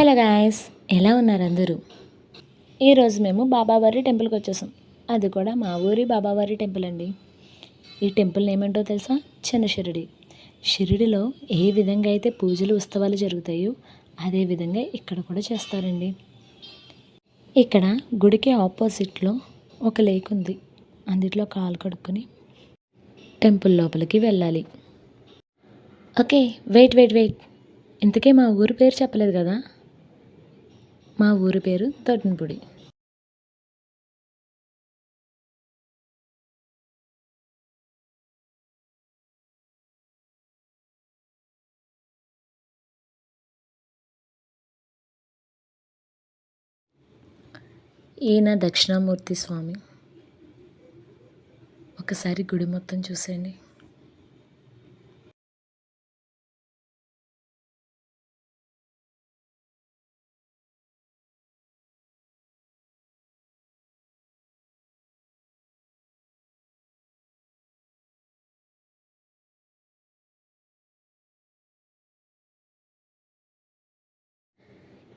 Hello guys, ఎలా ఉన్నారు అందరూ? ఈరోజు మేము బాబావారి టెంపుల్కి వచ్చేసాం. అది కూడా మా ఊరి బాబావారి టెంపుల్ అండి. ఈ టెంపుల్ ఏమంటో తెలుసా? చిన్న షిరిడి. షిరిడిలో ఏ విధంగా అయితే పూజలు ఉత్సవాలు జరుగుతాయో అదే విధంగా ఇక్కడ కూడా చేస్తారండి. ఇక్కడ గుడికి ఆపోజిట్లో ఒక లేక్ ఉంది. అందులో కాలు కడుక్కొని టెంపుల్ లోపలికి వెళ్ళాలి. Okay, wait. ఇంతకీ మా ఊరి పేరు చెప్పలేదు కదా. మా ఊరి పేరు తొట్టెనపొడి. ఈయన దక్షిణామూర్తి స్వామి. ఒకసారి గుడి మొత్తం చూసేయండి.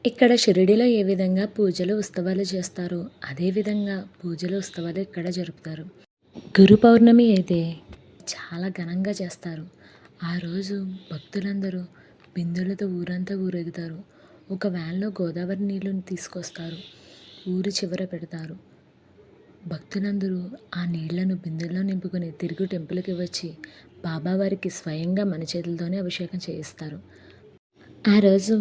ఇక్కడ షిరిడిలో ఏ విధంగా పూజలు ఉత్సవాలు చేస్తారో అదేవిధంగా పూజలు ఉత్సవాలు ఇక్కడ జరుపుతారు. గురు పౌర్ణమి అయితే చాలా ఘనంగా చేస్తారు. ఆ రోజు భక్తులందరూ బిందెలతో ఊరంతా ఊరేగుతారు. ఒక వ్యాన్లో గోదావరి నీళ్ళను తీసుకొస్తారు. ఊరి చివర పెడతారు. భక్తులందరూ ఆ నీళ్లను బిందెల్లో నింపుకొని తిరిగి టెంపుల్కి వచ్చి బాబావారికి స్వయంగా మన చేతులతోనే అభిషేకం చేయిస్తారు. ఆ రోజు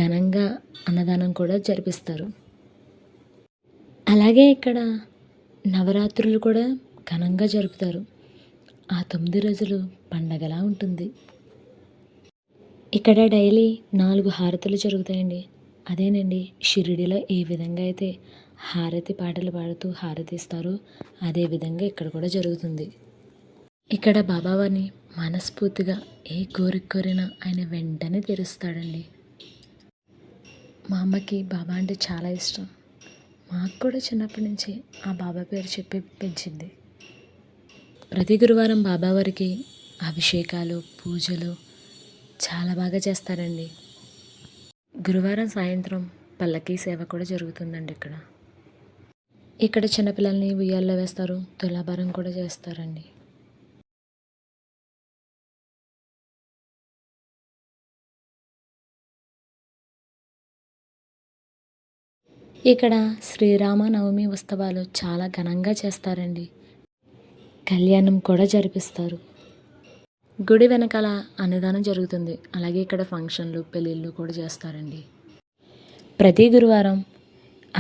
ఘనంగా అన్నదానం కూడా జరిపిస్తారు. అలాగే ఇక్కడ నవరాత్రులు కూడా ఘనంగా జరుపుతారు. ఆ 9 రోజులు పండగలా ఉంటుంది. ఇక్కడ డైలీ 4 హారతులు జరుగుతాయండి. అదేనండి షిరిడిలో ఏ విధంగా అయితే హారతి పాటలు పాడుతూ హారతి ఇస్తారో అదే విధంగా ఇక్కడ కూడా జరుగుతుంది. ఇక్కడ బాబావారిని మనస్ఫూర్తిగా ఏ కోరిక కోరినా ఆయన వెంటనే తీరుస్తాడండి. మా అమ్మకి బాబా అంటే చాలా ఇష్టం. మాకు కూడా చిన్నప్పటి నుంచి ఆ బాబా పేరు చెప్పి పెంచింది. ప్రతి గురువారం బాబావారికి అభిషేకాలు పూజలు చాలా బాగా చేస్తారండి. గురువారం సాయంత్రం పల్లకీ సేవ కూడా జరుగుతుందండి ఇక్కడ చిన్నపిల్లల్ని ఉయ్యాల్లో వేస్తారు. తులాభారం కూడా చేస్తారండి. ఇక్కడ శ్రీరామనవమి ఉత్సవాలు చాలా ఘనంగా చేస్తారండి. కళ్యాణం కూడా జరిపిస్తారు. గుడి వెనకాల అన్నదానం జరుగుతుంది. అలాగే ఇక్కడ ఫంక్షన్లు పెళ్ళిళ్ళు కూడా చేస్తారండి. ప్రతి గురువారం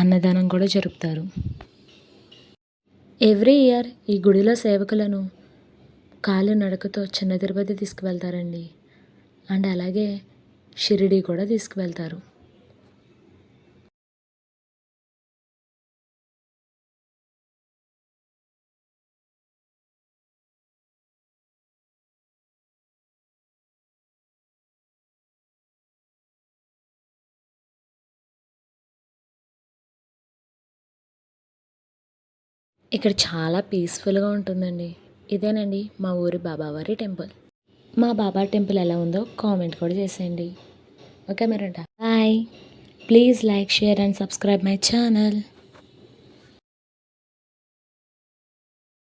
అన్నదానం కూడా జరుపుతారు. ఎవ్రీ ఇయర్ ఈ గుడిలో సేవకులను కాలు నడకతో చిన్న తిరుపతి తీసుకువెళ్తారండి. అండ్ అలాగే షిరిడి కూడా తీసుకువెళ్తారు. ఇక్కడ చాలా పీస్ఫుల్గా ఉంటుందండి. ఇదేనండి మా ఊరి బాబావారి టెంపుల్. మా బాబా టెంపుల్ ఎలా ఉందో కామెంట్ కూడా చేసేయండి. ఓకే మరంట bye. Please like, share and subscribe my channel.